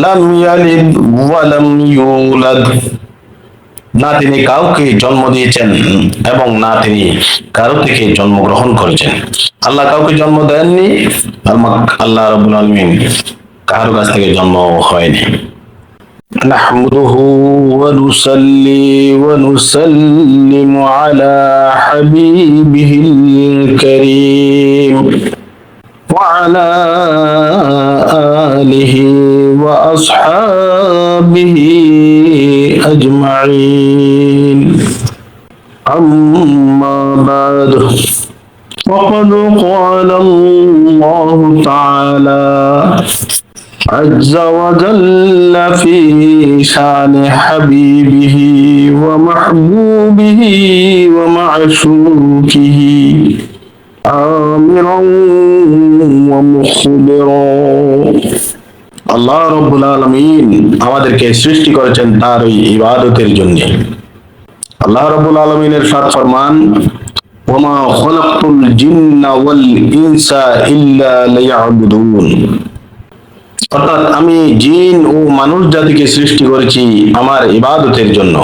লাম ইয়ালিদ ওয়া লাম ইউলাদ, না তিনি কাউকে জন্ম দিয়েছেন এবং না তিনি কারো থেকে জন্মগ্রহণ করেছেন। আল্লাহ কাউকে জন্ম দেননি, আল্লাহ রাব্বুল আলামিন কারো কাছ থেকে জন্ম হয়নি। নাহমাদুহু ওয়া নুসাল্লি ওয়া নুসাল্লিমু আলা হাবিবিহিল কারীম ওয়া আলা আলিহি ওয়া আসহাবিহি আজমাইন। أما بعد فقد قال الله تعالى عز وجل في شان حبيبه ومحبوبه ومعشوقه آمرا ومخبرا। আল্লাহ রাব্বুল আলামিন আমাদেরকে সৃষ্টি করেছেন তার ওই ইবাদতের জন্য। আল্লাহ রাব্বুল আলামিনের সাত ফরমান, ওয়ামা খালাকতুল জিন্না ওয়াল ইনসা ইল্লা লিয়াবুদুন, অর্থাৎ আমি জিন ও মানুষ জাতিকে সৃষ্টি করেছি আমার ইবাদতের জন্য।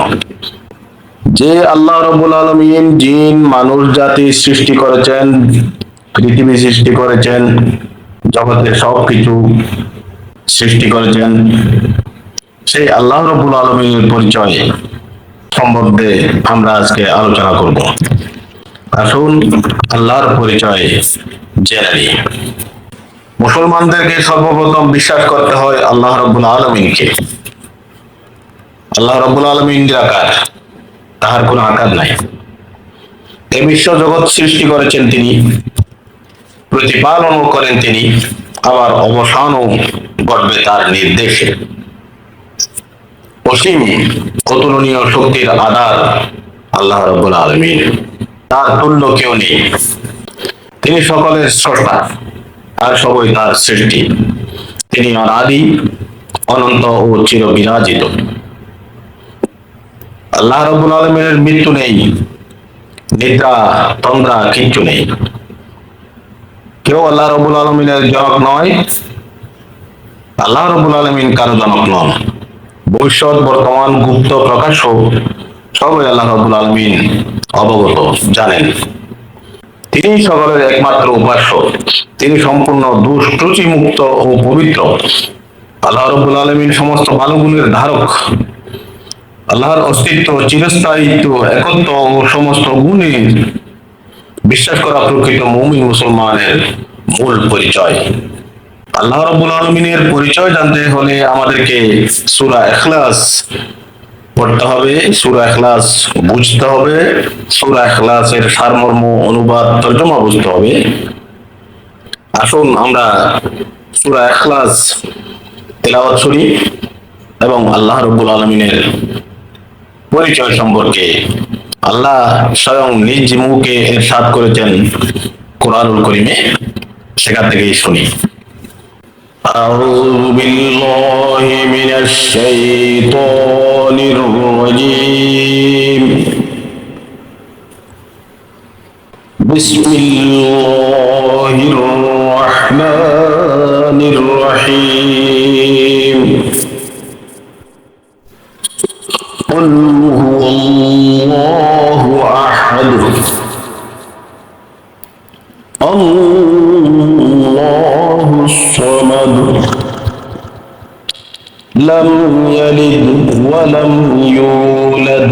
যে আল্লাহ রাব্বুল আলামিন জিন মানুষ জাতি সৃষ্টি করেছেন, পৃথিবী সৃষ্টি করেছেন, জগতের সবকিছু সৃষ্টি করেছেন, সেই আল্লাহ রাব্বুল আলামিনের পরিচয় সম্বন্ধে আমরা আজকে আলোচনা করব। আসুন আল্লাহর পরিচয় জেনে নিই। মুসলমানদেরকে সর্বপ্রথম বিশ্বাস করতে হয় আল্লাহ রাব্বুল আলামিনকে। আল্লাহ রাব্বুল আলামিন নিরাকার, তাহার কোনো আকার নাই। এই বিশ্ব জগৎ সৃষ্টি করেছেন তিনি, প্রতিপালনও করেন তিনি, আবার অবসানও ঘটবে তার নির্দেশে। অসীম অতুলনীয় শক্তির আধার আল্লাহ রাব্বুল আলামিন, তার তুল্য কেউ নেই। তিনি সকলের স্রষ্টা, আর সবই তার সৃষ্টি। তিনি অনাদি, অনন্ত ও চিরবিরাজিত। আল্লাহ রাব্বুল আলামিনের মৃত্যু নেই, নিদ্রা তন্দ্রা কিচ্ছু নেই। কেউ আল্লাহ রাব্বুল আলামিনের জনক নয়, আল্লাহ রাব্বুল আলামিন কারো জনক নন। ভবিষ্যৎ, বর্তমান, গুপ্ত, প্রকাশ্য সবই আল্লাহ রাব্বুল আলামিন অবগত, জানেন। তিনি সকলের একমাত্র উপাস্য, তিনি সম্পূর্ণ দোষ ত্রুটি মুক্ত ও পবিত্র। আল্লাহ রাব্বুল আলামিন সমস্ত ভালো গুণের ধারক। আল্লাহর অস্তিত্ব, চিরস্থায়িত্ব, একত্ব ও সমস্ত গুণে বিশ্বাস করা প্রকৃত মুমিন মুসলমানের মূল পরিচয়। আল্লাহ রাব্বুল আলামিনের পরিচয় জানতে হলে আমাদেরকে সূরা ইখলাস পড়তে হবে, সূরা ইখলাস বুঝতে হবে, সূরা ইখলাসের সারমর্ম, অনুবাদ, তরজমা বুঝতে হবে। আসুন আমরা সূরা ইখলাস তেলাওয়াত করি এবং আল্লাহ রাব্বুল আলামিনের পরিচয় সম্পর্কে আল্লাহ স্বয়ং নিজ মুখে ইরশাদ করেছেন কোরআনুল কারীমে, সেখান থেকেই শুনি। أعوذ بالله من الشيطان الرجيم بسم الله الرحمن الرحيم قل هو الله أحد الله الصمد لم يلد ولم يولد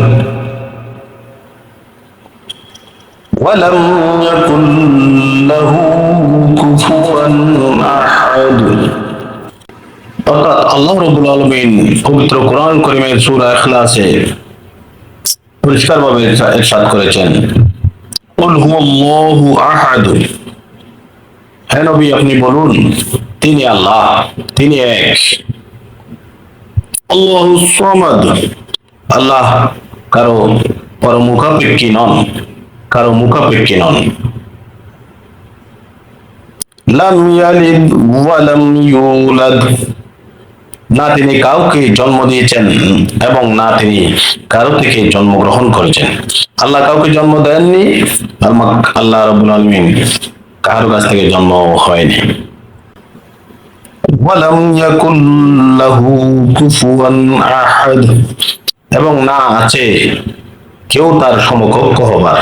ولم يكن له كفوا أحد। অর্থাৎ আল্লাহ রাব্বুল আলামিন পবিত্র কোরআন কারীমের সূরা ইখলাসে পরিষ্কারভাবে ইরশাদ করেছেন, কুল হুয়াল্লাহু আহাদ, হে নবী আপনি বলুন তিনি আল্লাহ, তিনি এক। আল্লাহুস সামাদ, আল্লাহ কারো পরমুখাপেক্ষী নন, কারো মুখাপেক্ষী নন। লাম ইয়ালিদ ওয়া লাম ইউলাদ, না তিনি কাউকে জন্ম দিয়েছেন এবং না তিনি কারো থেকে জন্মগ্রহণ করেছেন। আল্লাহ কাউকে জন্ম দেননি, আল্লাহ রাব্বুল আলামিন কারো কাছ থেকে জন্ম হয়নি। ওয়ালাম ইয়াকুল লাহু কুফুয়ান আহাদ, এবং না আছে কেউ তার সমকক্ষ হবার।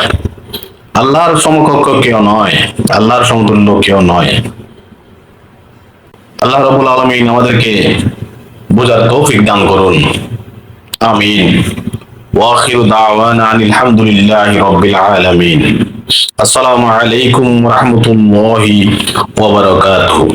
আল্লাহর সমকক্ষ কেউ নয়, আল্লাহর সমতুল্য কেউ নয়। আল্লাহ রাব্বুল আলামিন আমাদেরকে বোঝার তৌফিক দান করুন, আমিন। ওয়া আখিরু দাওয়ানা আনিল হামদুলিল্লাহি রাব্বিল আলামিন। আসসালামু আলাইকুম ওয়া রাহমাতুল্লাহি ওয়া বারাকাতুহু।